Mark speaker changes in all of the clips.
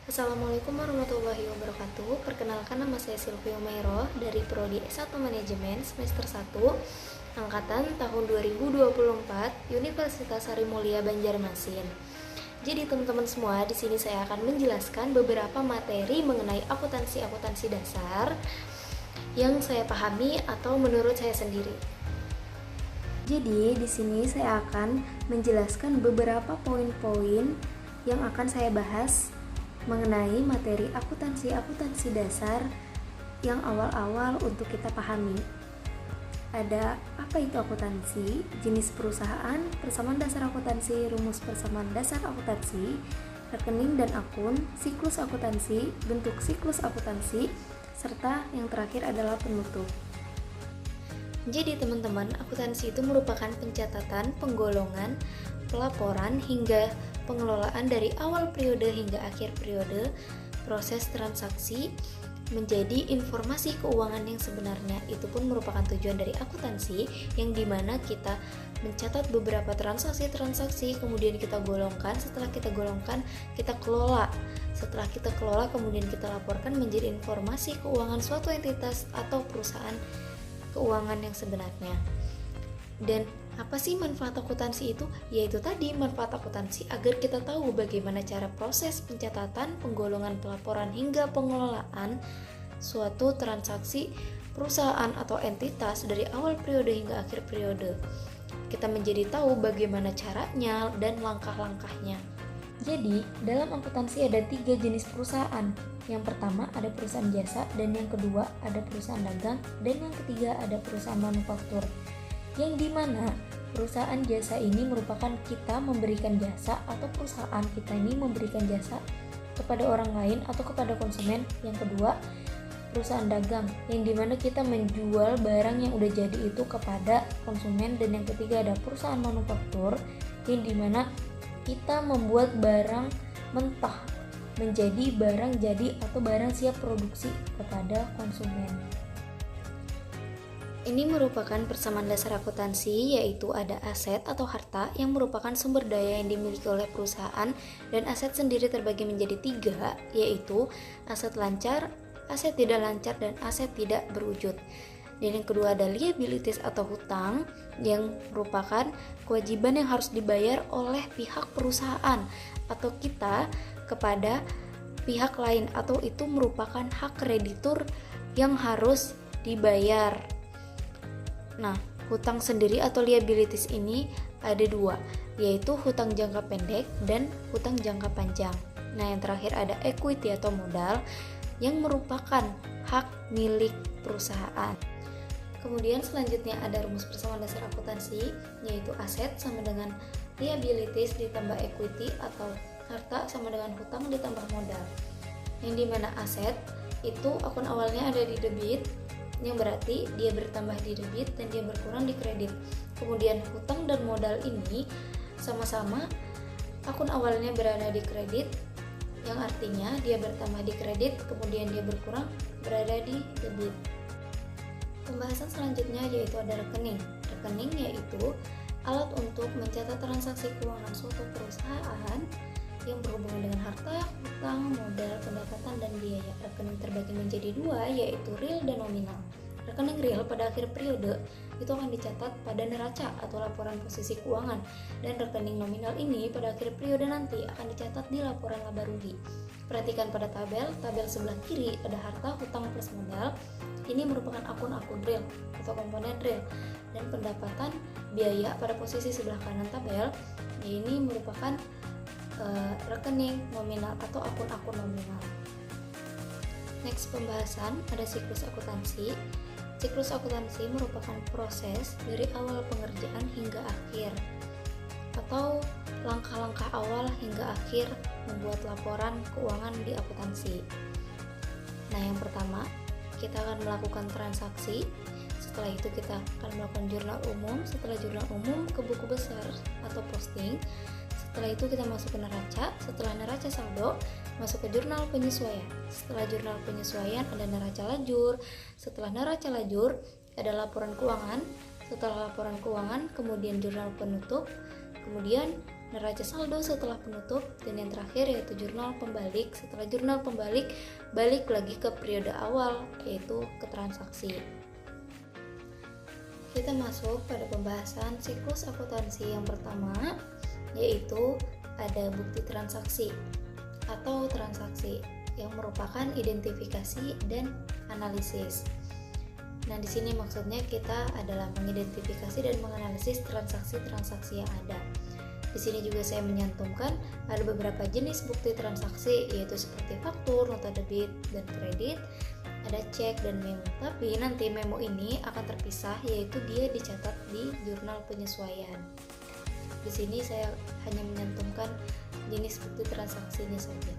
Speaker 1: Assalamualaikum warahmatullahi wabarakatuh. Perkenalkan, nama saya Silvio Meiroh dari Prodi S1 Manajemen semester 1 angkatan tahun 2024 Universitas Harimulya Banjarmasin. Jadi teman-teman semua, di sini saya akan menjelaskan beberapa materi mengenai akuntansi dasar yang saya pahami atau menurut saya sendiri. Jadi di sini saya akan menjelaskan beberapa poin-poin yang akan saya bahas mengenai materi akuntansi dasar yang awal-awal untuk kita pahami. Ada apa itu akuntansi, jenis perusahaan, persamaan dasar akuntansi, rumus persamaan dasar akuntansi, rekening dan akun, siklus akuntansi, bentuk siklus akuntansi, serta yang terakhir adalah penutup. Jadi teman-teman, akuntansi itu merupakan pencatatan, penggolongan, pelaporan hingga pengelolaan dari awal periode hingga akhir periode, proses transaksi menjadi informasi keuangan yang sebenarnya. Itu pun merupakan tujuan dari akuntansi, yang dimana kita mencatat beberapa transaksi, kemudian kita golongkan. Setelah kita golongkan, kita kelola. Setelah kita kelola, kemudian kita laporkan menjadi informasi keuangan suatu entitas atau perusahaan keuangan yang sebenarnya. Dan apa sih manfaat akuntansi itu? Yaitu tadi, manfaat akuntansi agar kita tahu bagaimana cara proses pencatatan, penggolongan, pelaporan hingga pengelolaan suatu transaksi perusahaan atau entitas dari awal periode hingga akhir periode. Kita menjadi tahu bagaimana caranya dan langkah-langkahnya. Jadi, dalam akuntansi ada 3 jenis perusahaan. Yang pertama ada perusahaan jasa, dan yang kedua ada perusahaan dagang, dan yang ketiga ada perusahaan manufaktur. Yang dimana perusahaan jasa ini merupakan kita memberikan jasa, atau perusahaan kita ini memberikan jasa kepada orang lain atau kepada konsumen. Yang kedua perusahaan dagang, yang dimana kita menjual barang yang udah jadi itu kepada konsumen. Dan yang ketiga ada perusahaan manufaktur, yang dimana kita membuat barang mentah menjadi barang jadi atau barang siap produksi kepada konsumen. Ini merupakan persamaan dasar akuntansi, yaitu ada aset atau harta yang merupakan sumber daya yang dimiliki oleh perusahaan, dan aset sendiri terbagi menjadi 3, yaitu aset lancar, aset tidak lancar, dan aset tidak berwujud. Dan yang kedua ada liabilities atau hutang, yang merupakan kewajiban yang harus dibayar oleh pihak perusahaan atau kita kepada pihak lain, atau itu merupakan hak kreditur yang harus dibayar. Nah, hutang sendiri atau liabilities ini ada 2, yaitu hutang jangka pendek dan hutang jangka panjang. Nah, yang terakhir ada equity atau modal, yang merupakan hak milik perusahaan. Kemudian selanjutnya ada rumus persamaan dasar akuntansi, yaitu aset sama dengan liabilities ditambah equity atau harta sama dengan hutang ditambah modal. Yang dimana aset itu akun awalnya ada di debit, yang berarti dia bertambah di debit dan dia berkurang di kredit. Kemudian hutang dan modal ini sama-sama akun awalnya berada di kredit, yang artinya dia bertambah di kredit, kemudian dia berkurang berada di debit. Pembahasan selanjutnya yaitu ada rekening. Rekening yaitu alat untuk mencatat transaksi keuangan suatu perusahaan yang berhubungan dengan harta, hutang, modal, pendapatan, dan biaya. Rekening terbagi menjadi 2, yaitu real dan nominal. Rekening real pada akhir periode itu akan dicatat pada neraca atau laporan posisi keuangan, dan rekening nominal ini pada akhir periode nanti akan dicatat di laporan laba rugi. Perhatikan pada tabel sebelah kiri ada harta, hutang, plus modal. Ini merupakan akun-akun real atau komponen real, dan pendapatan, biaya pada posisi sebelah kanan tabel. Ini merupakan rekening nominal atau akun-akun nominal. Next pembahasan ada siklus akuntansi. Siklus akuntansi merupakan proses dari awal pengerjaan hingga akhir, atau langkah-langkah awal hingga akhir membuat laporan keuangan di akuntansi. Nah, yang pertama kita akan melakukan transaksi. Setelah itu kita akan melakukan jurnal umum. Setelah jurnal umum ke buku besar atau posting. Setelah itu kita masuk ke neraca. Setelah neraca saldo, masuk ke jurnal penyesuaian. Setelah jurnal penyesuaian ada neraca lajur. Setelah neraca lajur ada laporan keuangan. Setelah laporan keuangan kemudian jurnal penutup, kemudian neraca saldo setelah penutup, dan yang terakhir yaitu jurnal pembalik. Setelah jurnal pembalik, balik lagi ke periode awal, yaitu ke transaksi. Kita masuk pada pembahasan siklus akuntansi yang pertama, yaitu ada bukti transaksi atau transaksi yang merupakan identifikasi dan analisis. Nah, di sini maksudnya kita adalah mengidentifikasi dan menganalisis transaksi-transaksi yang ada. Di sini juga saya menyantumkan ada beberapa jenis bukti transaksi, yaitu seperti faktur, nota debit dan kredit, ada cek dan memo. Tapi nanti memo ini akan terpisah, yaitu dia dicatat di jurnal penyesuaian. Di sini saya hanya menyantumkan jenis bukti transaksinya saja.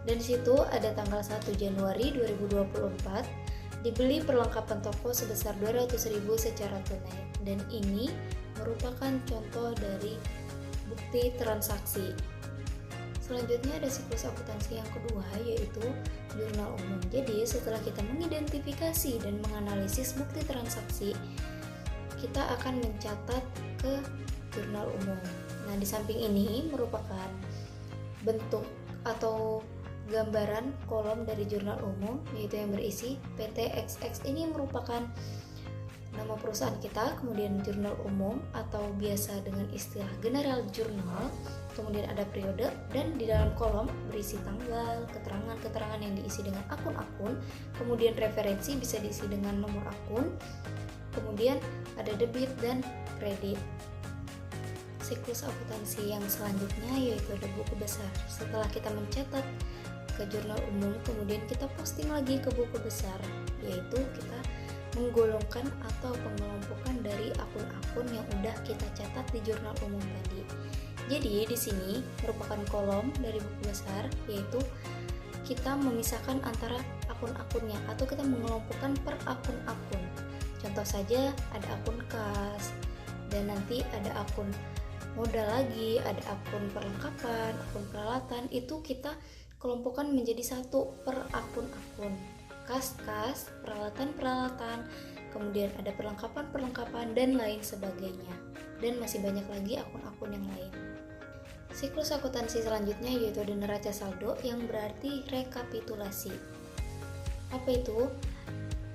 Speaker 1: Dan di situ ada tanggal 1 Januari 2024 dibeli perlengkapan toko sebesar 200.000 secara tunai. Dan ini merupakan contoh dari bukti transaksi. Selanjutnya ada siklus akuntansi yang kedua, yaitu jurnal umum. Jadi setelah kita mengidentifikasi dan menganalisis bukti transaksi, kita akan mencatat ke jurnal umum. Nah, di samping ini merupakan bentuk atau gambaran kolom dari jurnal umum, yaitu yang berisi PT XX. Ini merupakan nama perusahaan kita, kemudian jurnal umum atau biasa dengan istilah general jurnal, kemudian ada periode, dan di dalam kolom berisi tanggal, keterangan-keterangan yang diisi dengan akun-akun, kemudian referensi bisa diisi dengan nomor akun, kemudian ada debit dan kredit. Siklus akuntansi yang selanjutnya yaitu ada buku besar. Setelah kita mencatat ke jurnal umum, kemudian kita posting lagi ke buku besar, yaitu kita menggolongkan atau pengelompokan dari akun-akun yang udah kita catat di jurnal umum tadi. Jadi di sini merupakan kolom dari buku besar, yaitu kita memisahkan antara akun-akunnya atau kita mengelompokkan per akun-akun. Contoh saja ada akun kas, dan nanti ada akun modal lagi, ada akun perlengkapan, akun peralatan. Itu kita kelompokkan menjadi satu per akun-akun. Kas-kas, peralatan-peralatan, kemudian ada perlengkapan-perlengkapan dan lain sebagainya. Dan masih banyak lagi akun-akun yang lain. Siklus akuntansi selanjutnya yaitu ada neraca saldo, yang berarti rekapitulasi. Apa itu?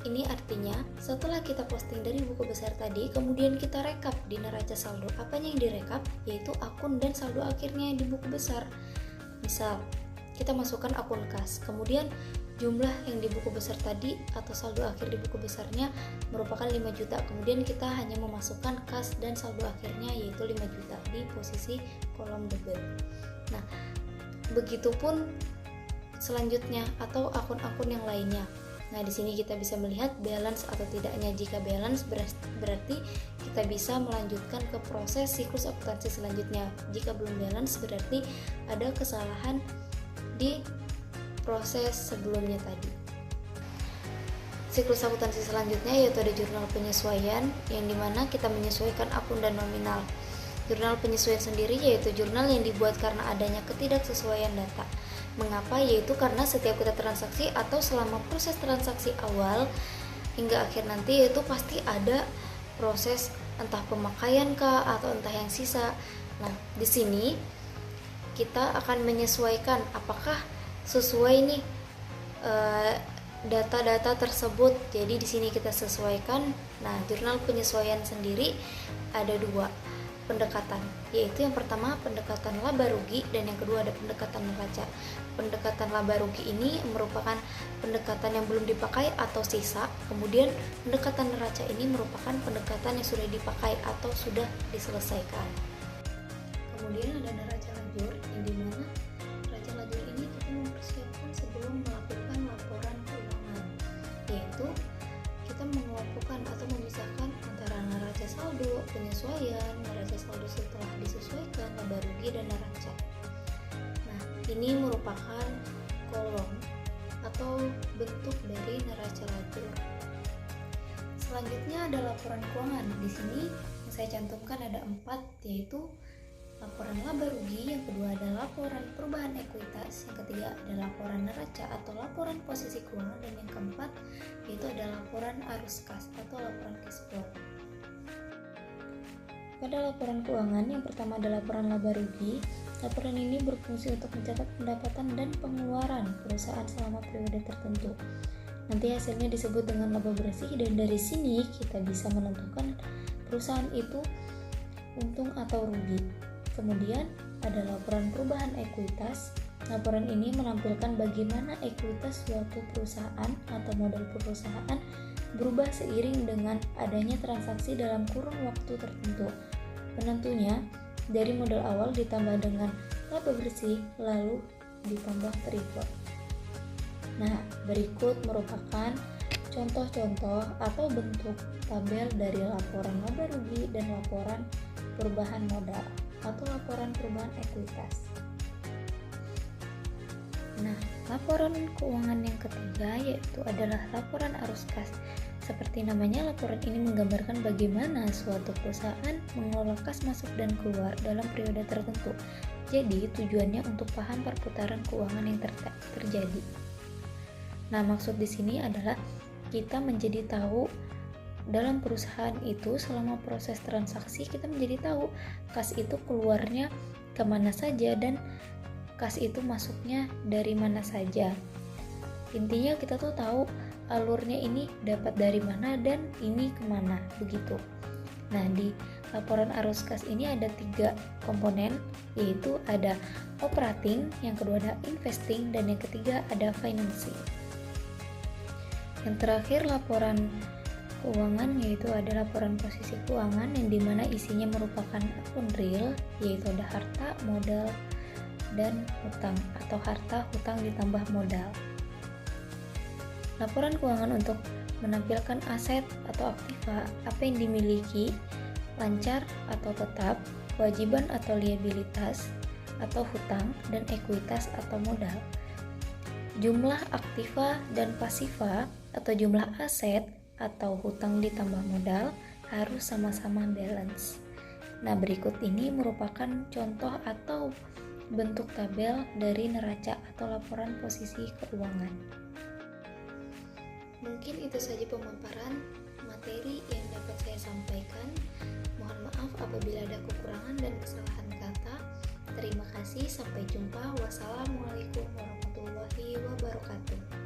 Speaker 1: Ini artinya setelah kita posting dari buku besar tadi, kemudian kita rekap di neraca saldo. Apanya yang direkap? Yaitu akun dan saldo akhirnya di buku besar. Misal, kita masukkan akun kas, kemudian jumlah yang di buku besar tadi atau saldo akhir di buku besarnya merupakan 5 juta. Kemudian kita hanya memasukkan kas dan saldo akhirnya yaitu 5 juta di posisi kolom debit. Nah, begitupun selanjutnya atau akun-akun yang lainnya. Nah, di sini kita bisa melihat balance atau tidaknya. Jika balance berarti kita bisa melanjutkan ke proses siklus akuntansi selanjutnya. Jika belum balance berarti ada kesalahan di proses sebelumnya tadi. Siklus akuntansi selanjutnya yaitu ada jurnal penyesuaian, yang dimana kita menyesuaikan akun dan nominal. Jurnal penyesuaian sendiri yaitu jurnal yang dibuat karena adanya ketidaksesuaian data. Mengapa? Yaitu karena setiap kita transaksi atau selama proses transaksi awal hingga akhir nanti yaitu pasti ada proses entah pemakaian kah atau entah yang sisa. Nah, di sini kita akan menyesuaikan apakah sesuai nih data-data tersebut. Jadi di sini kita sesuaikan. Nah, jurnal penyesuaian sendiri ada 2 pendekatan, yaitu yang pertama pendekatan laba rugi dan yang kedua ada pendekatan neraca. Pendekatan laba rugi ini merupakan pendekatan yang belum dipakai atau sisa, kemudian pendekatan neraca ini merupakan pendekatan yang sudah dipakai atau sudah diselesaikan. Kemudian ada neraca lajur, yang dimana neraca lajur ini kita mempersiapkan sebelum melakukan laporan keuangan, yaitu kita mengelompokkan atau memisahkan antara neraca saldo penyesuaian, neraca saldo setelah disesuaikan, laba rugi, dan neraca. Nah, ini merupakan kolom atau bentuk dari neraca lajur. Selanjutnya ada laporan keuangan. Di sini yang saya cantumkan ada 4, yaitu laporan laba rugi, yang kedua ada laporan perubahan ekuitas, yang ketiga ada laporan neraca atau laporan posisi keuangan, dan yang keempat yaitu ada laporan arus kas atau laporan cash flow. Pada laporan keuangan, yang pertama ada laporan laba rugi. Laporan ini berfungsi untuk mencatat pendapatan dan pengeluaran perusahaan selama periode tertentu. Nanti hasilnya disebut dengan laba bersih, dan dari sini kita bisa menentukan perusahaan itu untung atau rugi. Kemudian ada laporan perubahan ekuitas. Laporan ini menampilkan bagaimana ekuitas suatu perusahaan atau modal perusahaan berubah seiring dengan adanya transaksi dalam kurun waktu tertentu. Penentunya dari modal awal ditambah dengan laba bersih lalu ditambah freeport. Nah, berikut merupakan contoh-contoh atau bentuk tabel dari laporan laba rugi dan laporan perubahan modal atau laporan perubahan ekuitas. Nah, laporan keuangan yang ketiga yaitu adalah laporan arus kas. Seperti namanya, laporan ini menggambarkan bagaimana suatu perusahaan mengelola kas masuk dan keluar dalam periode tertentu. Jadi, tujuannya untuk paham perputaran keuangan yang terjadi. Nah, maksud di sini adalah kita menjadi tahu dalam perusahaan itu selama proses transaksi, kita menjadi tahu kas itu keluarnya kemana saja dan kas itu masuknya dari mana saja. Intinya kita tuh tahu alurnya ini dapat dari mana dan ini kemana, begitu. Nah, di laporan arus kas ini ada 3 komponen, yaitu ada operating, yang kedua ada investing, dan yang ketiga ada financing. Yang terakhir laporan keuangan yaitu ada laporan posisi keuangan, yang dimana isinya merupakan akun real, yaitu ada harta, modal, dan hutang atau harta, hutang ditambah modal. Laporan keuangan untuk menampilkan aset atau aktiva, apa yang dimiliki, lancar atau tetap, kewajiban atau liabilitas atau hutang, dan ekuitas atau modal. Jumlah aktiva dan pasiva atau jumlah aset atau hutang ditambah modal harus sama-sama balance. Nah, berikut ini merupakan contoh atau bentuk tabel dari neraca atau laporan posisi keuangan. Mungkin itu saja pemaparan materi yang dapat saya sampaikan. Mohon maaf apabila ada kekurangan dan kesalahan kata. Terima kasih, sampai jumpa. Wassalamualaikum warahmatullahi wabarakatuh.